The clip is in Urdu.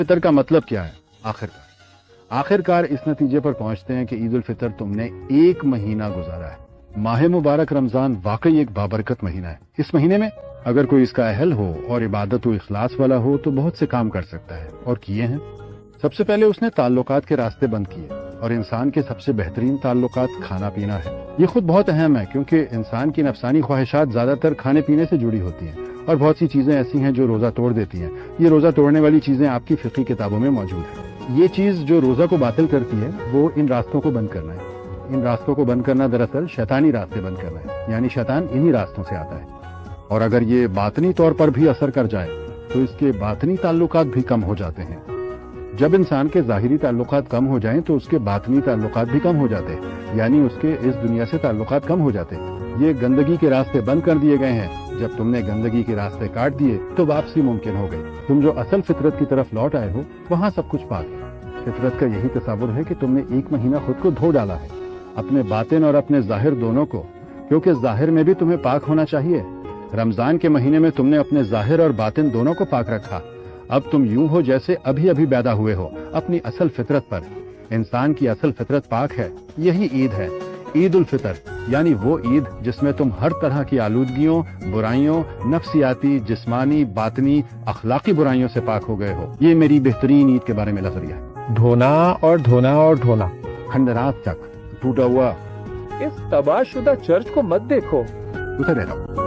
فطر کا مطلب کیا ہے؟ آخرکار اس نتیجے پر پہنچتے ہیں کہ عید الفطر تم نے ایک مہینہ گزارا ہے۔ ماہ مبارک رمضان واقعی ایک بابرکت مہینہ ہے۔ اس مہینے میں اگر کوئی اس کا اہل ہو اور عبادت و اخلاص والا ہو تو بہت سے کام کر سکتا ہے، اور کیے ہیں۔ سب سے پہلے اس نے تعلقات کے راستے بند کیے، اور انسان کے سب سے بہترین تعلقات کھانا پینا ہے۔ یہ خود بہت اہم ہے، کیونکہ انسان کی نفسانی خواہشات زیادہ تر کھانے پینے سے جڑی ہوتی ہیں، اور بہت سی چیزیں ایسی ہیں جو روزہ توڑ دیتی ہیں۔ یہ روزہ توڑنے والی چیزیں آپ کی فقہی کتابوں میں موجود ہیں۔ یہ چیز جو روزہ کو باطل کرتی ہے وہ ان راستوں کو بند کرنا ہے۔ ان راستوں کو بند کرنا دراصل شیطانی راستے بند کرنا ہے، یعنی شیطان انہی راستوں سے آتا ہے، اور اگر یہ باطنی طور پر بھی اثر کر جائے تو اس کے باطنی تعلقات بھی کم ہو جاتے ہیں۔ جب انسان کے ظاہری تعلقات کم ہو جائیں تو اس کے باطنی تعلقات بھی کم ہو جاتے ہیں، یعنی اس کے اس دنیا سے تعلقات کم ہو جاتے ہیں۔ یہ گندگی کے راستے بند کر دیے گئے ہیں۔ جب تم نے گندگی کے راستے کاٹ دیے تو واپسی ممکن ہو گئی۔ تم جو اصل فطرت کی طرف لوٹ آئے ہو وہاں سب کچھ پاک ہے۔ فطرت کا یہی تصور ہے کہ تم نے ایک مہینہ خود کو دھو ڈالا ہے، اپنے باطن اور اپنے ظاہر دونوں کو، کیونکہ ظاہر میں بھی تمہیں پاک ہونا چاہیے۔ رمضان کے مہینے میں تم نے اپنے ظاہر اور باطن دونوں کو پاک رکھا۔ اب تم یوں ہو جیسے ابھی پیدا ہوئے ہو، اپنی اصل فطرت پر۔ انسان کی اصل فطرت پاک ہے۔ یہی عید ہے، عید الفطر، یعنی وہ عید جس میں تم ہر طرح کی آلودگیوں، برائیوں، نفسیاتی، جسمانی، باطنی، اخلاقی برائیوں سے پاک ہو گئے ہو۔ یہ میری بہترین عید کے بارے میں نظریہ ہے۔ دھونا اور دھونا اور دھونا۔ کھنڈرات تک ٹوٹا ہوا اس تباہ شدہ چرچ کو مت دیکھو۔ اتر رہتا ہوں۔